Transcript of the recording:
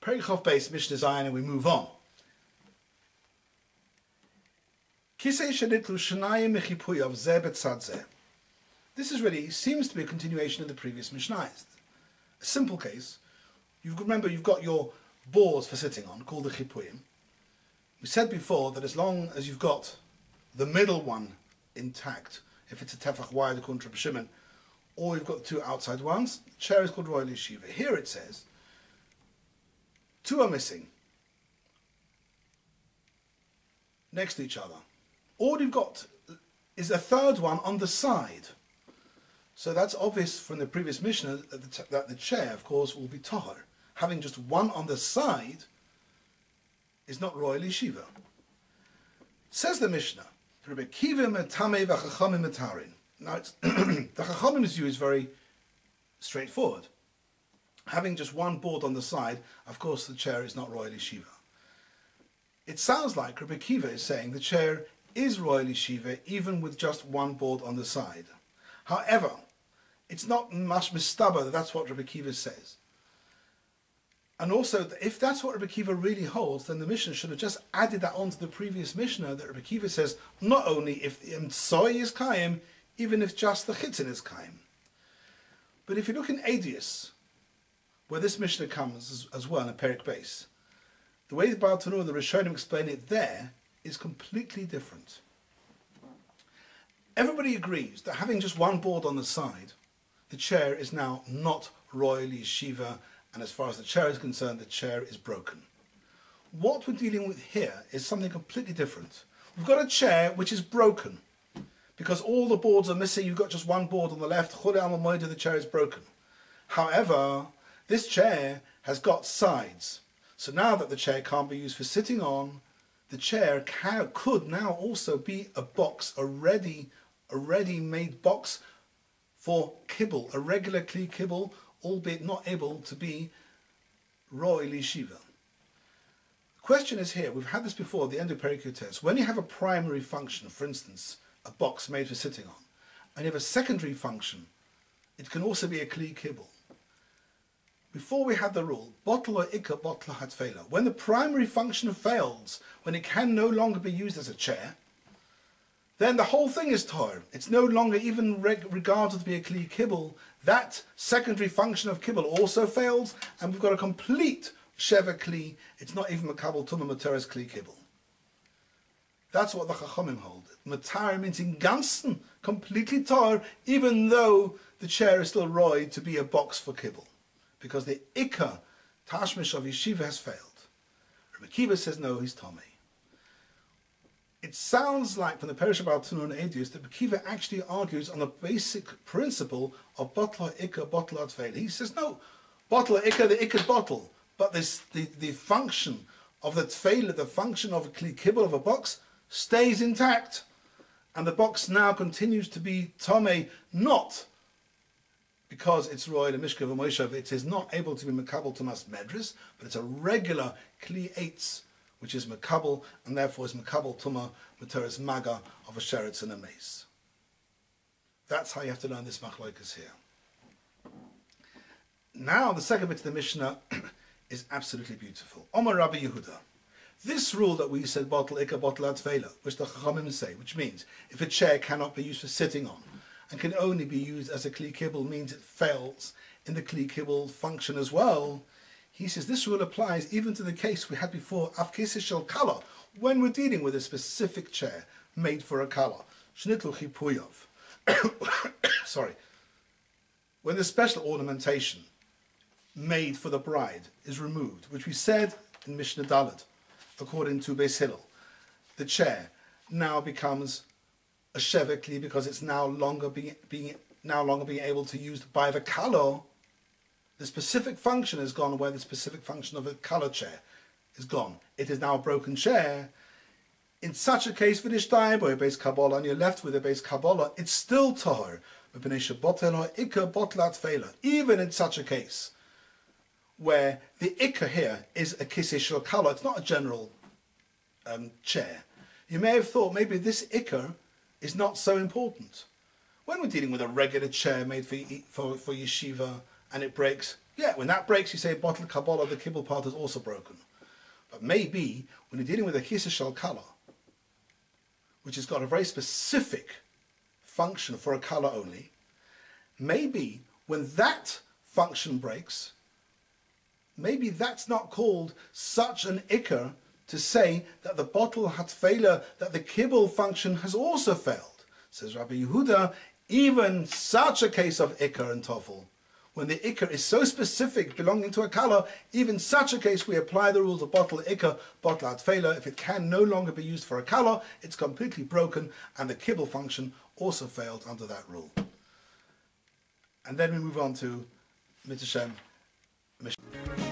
Perikov base Mishnah Zion, and we move on. This is really, seems to be a continuation of the previous Mishnah. A simple case. Remember, you've got your boards for sitting on, called the chipuyim. We said before that as long as you've got the middle one intact, if it's a tefach wide according to Reb Shimon, or you've got the two outside ones, the chair is called royal yeshiva. Here it says, two are missing, next to each other. All you've got is a third one on the side. So that's obvious from the previous Mishnah that the chair, of course, will be tahor. Having just one on the side is not royal yeshiva. Says the Mishnah, now the Chachamim's view is very straightforward. Having just one board on the side, of course the chair is not royal yeshiva. It sounds like Rabbi Kiva is saying the chair is royal yeshiva even with just one board on the side. However, it's not much mistaba that that's what Rabbi Kiva says. And also, if that's what Rabbi Kiva really holds, then the Mishnah should have just added that on to the previous Mishnah that Rabbi Kiva says not only if the Emtsoi is Kaim, even if just the Chitzin is Kaim. But if you look in Adius, where this Mishnah comes as well in a Perik base, the way the Baal Tanur and the Rishonim explain it there is completely different. Everybody agrees that having just one board on the side, the chair is now not royal yeshiva, and as far as the chair is concerned, the chair is broken. What we're dealing with here is something completely different. We've got a chair which is broken, because all the boards are missing. You've got just one board on the left, the chair is broken. However, this chair has got sides. So now that the chair can't be used for sitting on, the chair could now also be a box, a ready-made box for kibble, a regular kli kibble, albeit not able to be royal yeshiva. The question is here, we've had this before at the end of Perikutes. When you have a primary function, for instance, a box made for sitting on, and you have a secondary function, it can also be a kli kibble. Before we had the rule, bottle or ikka, bottle hatfela. When the primary function fails, when it can no longer be used as a chair, then the whole thing is tor. It's no longer even regarded to be a kli kibble. That secondary function of kibble also fails, and we've got a complete sheva kli. It's not even makabel tumah materes kli kibble. That's what the Chachamim hold. Matar means in ganzen, completely tor, even though the chair is still roy to be a box for kibble. Because the ikka tashmish of yeshiva has failed. Rabbi Kiva says no, he's Tomei. It sounds like from the Perish of Baal Tanur and Edius that Rabbi Kiva actually argues on the basic principle of botla ikka, botla atfeil. He says no, botla ikka, the ikka bottle, but the function of the tfeil, the function of a kli kibble of a box, stays intact, and the box now continues to be Tomei, not because it's royal and mishkav and moshav, it is not able to be makabel tumas medris, but it's a regular kli eitz, which is makabel, and therefore is makabel tuma materes maga of a sheretz and a mace. That's how you have to learn this machlokas here. Now the second bit of the Mishnah is absolutely beautiful. Omar Rabbi Yehuda. This rule that we said bottle ikka bottle atfela, which the Chachamim say, which means if a chair cannot be used for sitting on, and can only be used as a kli kibble, means it fails in the kli kibble function as well. He says this rule applies even to the case we had before, afkese shel kala, when we're dealing with a specific chair made for a kala. Shnitlu chipuyov. Sorry. When the special ornamentation made for the bride is removed, which we said in Mishnah Dalet, according to Beis Hillel, the chair now becomes a sheva kli because it's now longer being able to be used by the kala. The specific function is gone where the specific function of a kala chair is gone. It is now a broken chair. In such a case, v'nishtayim or a base kabbalah, and you're left with a base kabbalah, it's still tahor. Even in such a case, where the ikka here is a kisei shel kala, it's not a general chair. You may have thought maybe this ikka is not so important. When we're dealing with a regular chair made for yeshiva and it breaks, Yeah, when that breaks, you say bottle Kabbalah, the kibble part is also broken. But maybe when you're dealing with a kisa shel kala, which has got a very specific function for a kala only, maybe when that function breaks, maybe that's not called such an ikar to say that the bottle had failure, that the kibble function has also failed. Says Rabbi Yehuda, even such a case of ikar and tofel, when the ikar is so specific belonging to a kala, even such a case we apply the rules of bottle ikar, bottle had failure. If it can no longer be used for a kala, it's completely broken, and the kibble function also failed under that rule. And then we move on to Mitzvah Mishnah.